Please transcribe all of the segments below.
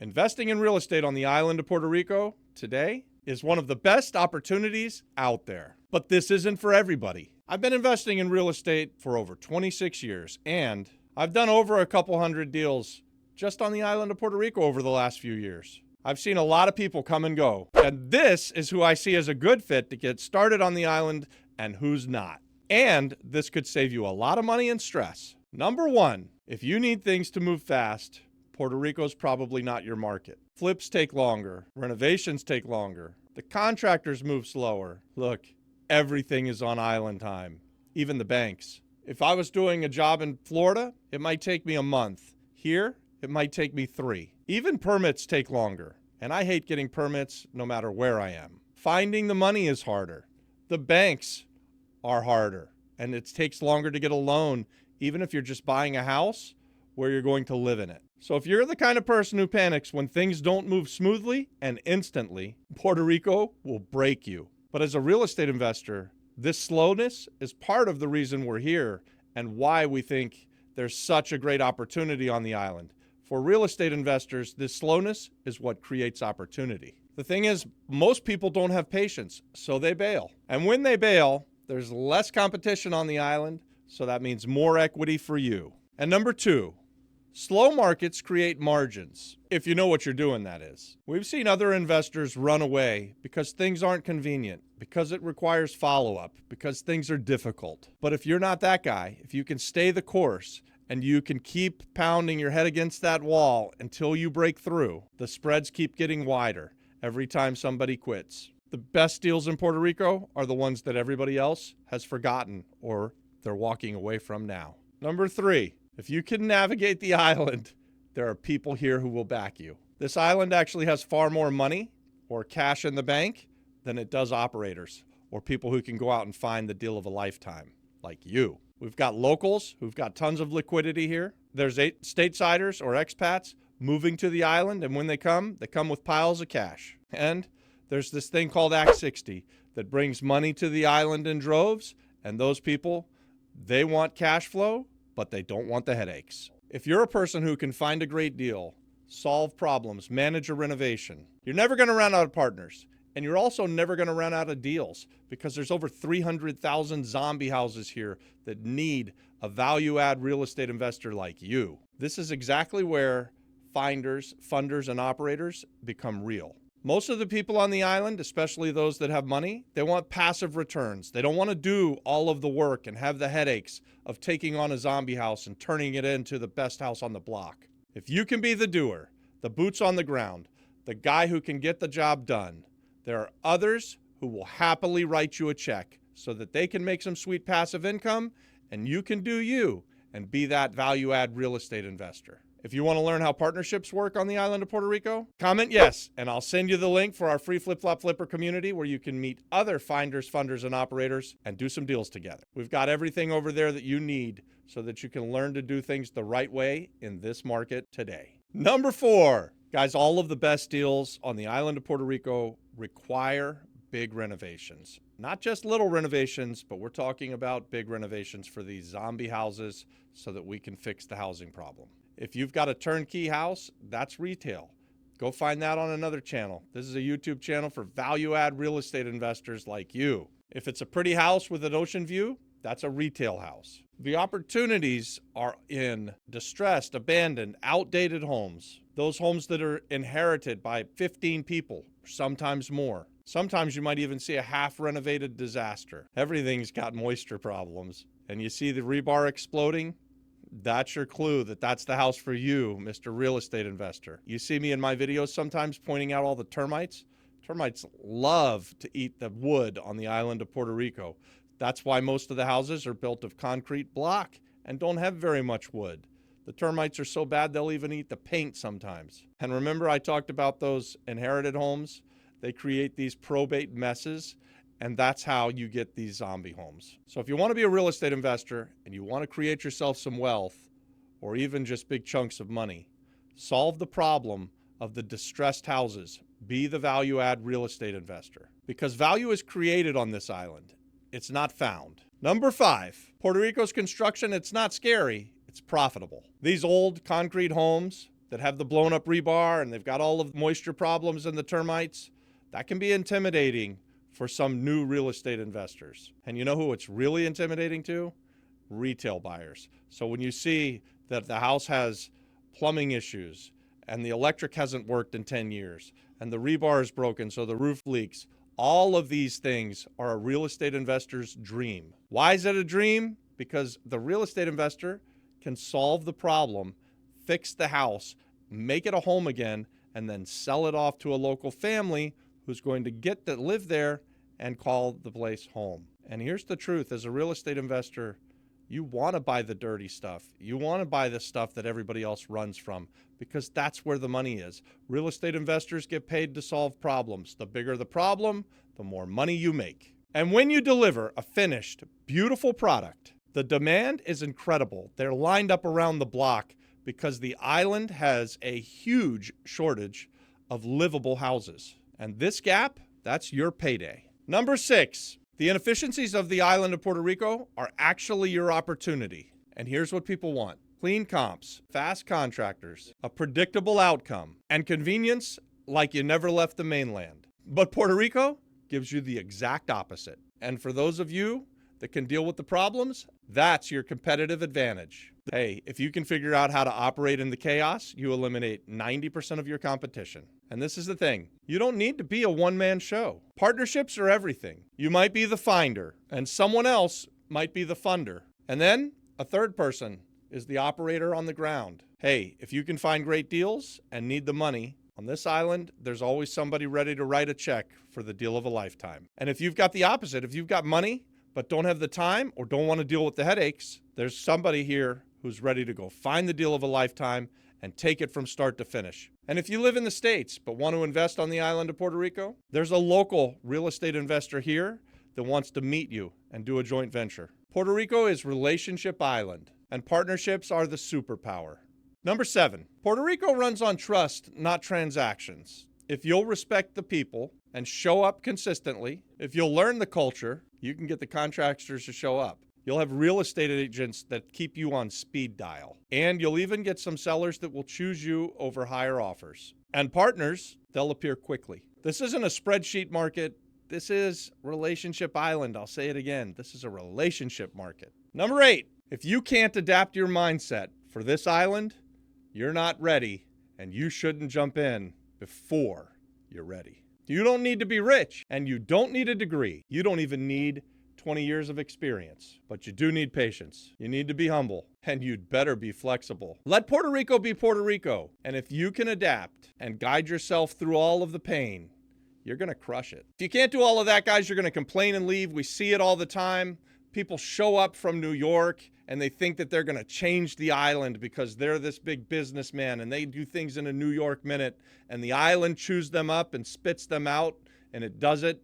Investing in real estate on the island of Puerto Rico today is one of the best opportunities out there. But this isn't for everybody. I've been investing in real estate for over 26 years, and I've done over a couple hundred deals just on the island of Puerto Rico over the last few years. I've seen a lot of people come and go, and this is who I see as a good fit to get started on the island and who's not. And this could save you a lot of money and stress. Number one, if you need things to move fast, Puerto Rico's probably not your market. Flips take longer. Renovations take longer. The contractors move slower. Look, everything is on island time, even the banks. If I was doing a job in Florida, it might take me a month. Here, it might take me 3. Even permits take longer, and I hate getting permits no matter where I am. Finding the money is harder. The banks are harder, and it takes longer to get a loan, even if you're just buying a house where you're going to live in it. So if you're the kind of person who panics when things don't move smoothly and instantly, Puerto Rico will break you. But as a real estate investor, this slowness is part of the reason we're here and why we think there's such a great opportunity on the island. For real estate investors, this slowness is what creates opportunity. The thing is, most people don't have patience, so they bail. And when they bail, there's less competition on the island, so that means more equity for you. And number 2, slow markets create margins, if you know what you're doing, that is. We've seen other investors run away because things aren't convenient, because it requires follow-up, because things are difficult. But if you're not that guy, if you can stay the course and you can keep pounding your head against that wall until you break through, the spreads keep getting wider every time somebody quits. The best deals in Puerto Rico are the ones that everybody else has forgotten or they're walking away from now. Number 3, if you can navigate the island, there are people here who will back you. This island actually has far more money or cash in the bank than it does operators or people who can go out and find the deal of a lifetime, like you. We've got locals who've got tons of liquidity here. There's stateside or expats moving to the island, and when they come with piles of cash. And there's this thing called Act 60 that brings money to the island in droves, and those people, they want cash flow, but they don't want the headaches. If you're a person who can find a great deal, solve problems, manage a renovation, you're never going to run out of partners. And you're also never going to run out of deals because there's over 300,000 zombie houses here that need a value-add real estate investor like you. This is exactly where finders, funders, and operators become real. Most of the people on the island, especially those that have money, they want passive returns. They don't want to do all of the work and have the headaches of taking on a zombie house and turning it into the best house on the block. If you can be the doer, the boots on the ground, the guy who can get the job done, there are others who will happily write you a check so that they can make some sweet passive income and you can do you and be that value-add real estate investor. If you want to learn how partnerships work on the island of Puerto Rico, comment yes, and I'll send you the link for our free Flip-Flop Flipper community where you can meet other finders, funders, and operators and do some deals together. We've got everything over there that you need so that you can learn to do things the right way in this market today. Number 4, guys, all of the best deals on the island of Puerto Rico require big renovations. Not just little renovations, but we're talking about big renovations for these zombie houses so that we can fix the housing problem. If you've got a turnkey house, that's retail. Go find that on another channel. This is a YouTube channel for value-add real estate investors like you. If it's a pretty house with an ocean view, that's a retail house. The opportunities are in distressed, abandoned, outdated homes. Those homes that are inherited by 15 people, sometimes more. Sometimes you might even see a half-renovated disaster. Everything's got moisture problems. And you see the rebar exploding? That's your clue that that's the house for you, Mr. Real Estate Investor. You see me in my videos sometimes pointing out all the termites. Termites love to eat the wood on the island of Puerto Rico. That's why most of the houses are built of concrete block and don't have very much wood. The termites are so bad they'll even eat the paint sometimes. And remember I talked about those inherited homes? They create these probate messes, and that's how you get these zombie homes. So if you want to be a real estate investor and you want to create yourself some wealth or even just big chunks of money, solve the problem of the distressed houses. Be the value-add real estate investor because value is created on this island. It's not found. Number 5, Puerto Rico's construction, it's not scary, it's profitable. These old concrete homes, that have the blown up rebar and they've got all of the moisture problems and the termites, that can be intimidating for some new real estate investors. And you know who it's really intimidating to? Retail buyers. So when you see that the house has plumbing issues and the electric hasn't worked in 10 years and the rebar is broken so the roof leaks, all of these things are a real estate investor's dream. Why is it a dream? Because the real estate investor can solve the problem, fix the house, make it a home again, and then sell it off to a local family who's going to get to live there and call the place home. And here's the truth, as a real estate investor, you want to buy the dirty stuff. You want to buy the stuff that everybody else runs from because that's where the money is. Real estate investors get paid to solve problems. The bigger the problem, the more money you make. And when you deliver a finished, beautiful product, the demand is incredible. They're lined up around the block because the island has a huge shortage of livable houses. And this gap, that's your payday. Number 6, the inefficiencies of the island of Puerto Rico are actually your opportunity. And here's what people want: clean comps, fast contractors, a predictable outcome, and convenience like you never left the mainland. But Puerto Rico gives you the exact opposite. And for those of you that can deal with the problems, that's your competitive advantage. Hey, if you can figure out how to operate in the chaos, you eliminate 90% of your competition. And this is the thing, you don't need to be a one-man show. Partnerships are everything. You might be the finder, and someone else might be the funder. And then a third person is the operator on the ground. Hey, if you can find great deals and need the money, on this island, there's always somebody ready to write a check for the deal of a lifetime. And if you've got the opposite, if you've got money but don't have the time or don't want to deal with the headaches, there's somebody here who's ready to go find the deal of a lifetime and take it from start to finish. And if you live in the States but want to invest on the island of Puerto Rico, there's a local real estate investor here that wants to meet you and do a joint venture. Puerto Rico is Relationship Island, and partnerships are the superpower. Number 7, Puerto Rico runs on trust, not transactions. If you'll respect the people and show up consistently, if you'll learn the culture, you can get the contractors to show up. You'll have real estate agents that keep you on speed dial. And you'll even get some sellers that will choose you over higher offers. And partners, they'll appear quickly. This isn't a spreadsheet market. This is Relationship Island. I'll say it again. This is a relationship market. Number 8, if you can't adapt your mindset for this island, you're not ready, and you shouldn't jump in before you're ready. You don't need to be rich, and you don't need a degree. You don't even need 20 years of experience, but you do need patience. You need to be humble, and you'd better be flexible. Let Puerto Rico be Puerto Rico, and if you can adapt and guide yourself through all of the pain, you're going to crush it. If you can't do all of that, guys, you're going to complain and leave. We see it all the time. People show up from New York and they think that they're going to change the island because they're this big businessman and they do things in a New York minute and the island chews them up and spits them out, and it does it.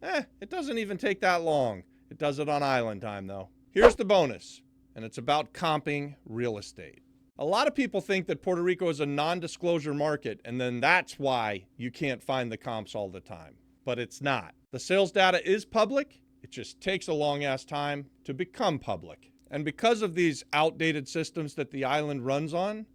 It doesn't even take that long. It does it on island time though. Here's the bonus, and it's about comping real estate. A lot of people think that Puerto Rico is a non-disclosure market, and then that's why you can't find the comps all the time. But it's not. The sales data is public. It just takes a long-ass time to become public. And because of these outdated systems that the island runs on, it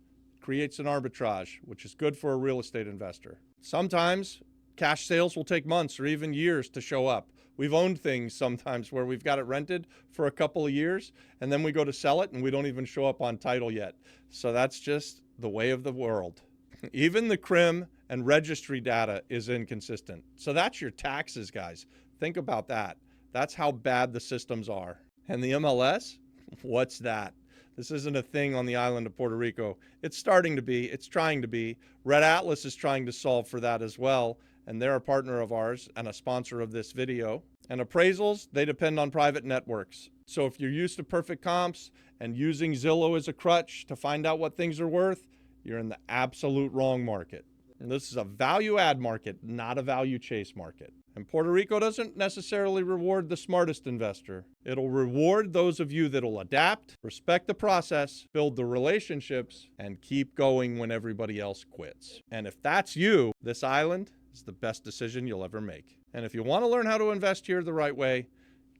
creates an arbitrage, which is good for a real estate investor. Sometimes cash sales will take months or even years to show up. We've owned things sometimes where we've got it rented for a couple of years, and then we go to sell it and we don't even show up on title yet. So that's just the way of the world. Even the CRIM and registry data is inconsistent. So that's your taxes, guys. Think about that. That's how bad the systems are. And the MLS? What's that? This isn't a thing on the island of Puerto Rico. It's starting to be. It's trying to be. Red Atlas is trying to solve for that as well. And they're a partner of ours and a sponsor of this video. And appraisals, they depend on private networks. So if you're used to perfect comps and using Zillow as a crutch to find out what things are worth, you're in the absolute wrong market. And this is a value add market, not a value chase market. And Puerto Rico doesn't necessarily reward the smartest investor. It'll reward those of you that'll adapt, respect the process, build the relationships, and keep going when everybody else quits. And if that's you, this island is the best decision you'll ever make. And if you want to learn how to invest here the right way,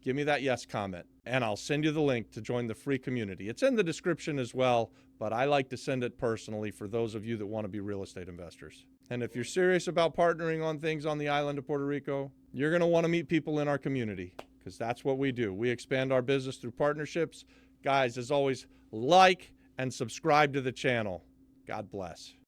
give me that yes comment, and I'll send you the link to join the free community. It's in the description as well, but I like to send it personally for those of you that want to be real estate investors. And if you're serious about partnering on things on the island of Puerto Rico, you're going to want to meet people in our community, because that's what we do. We expand our business through partnerships. Guys, as always, like and subscribe to the channel. God bless.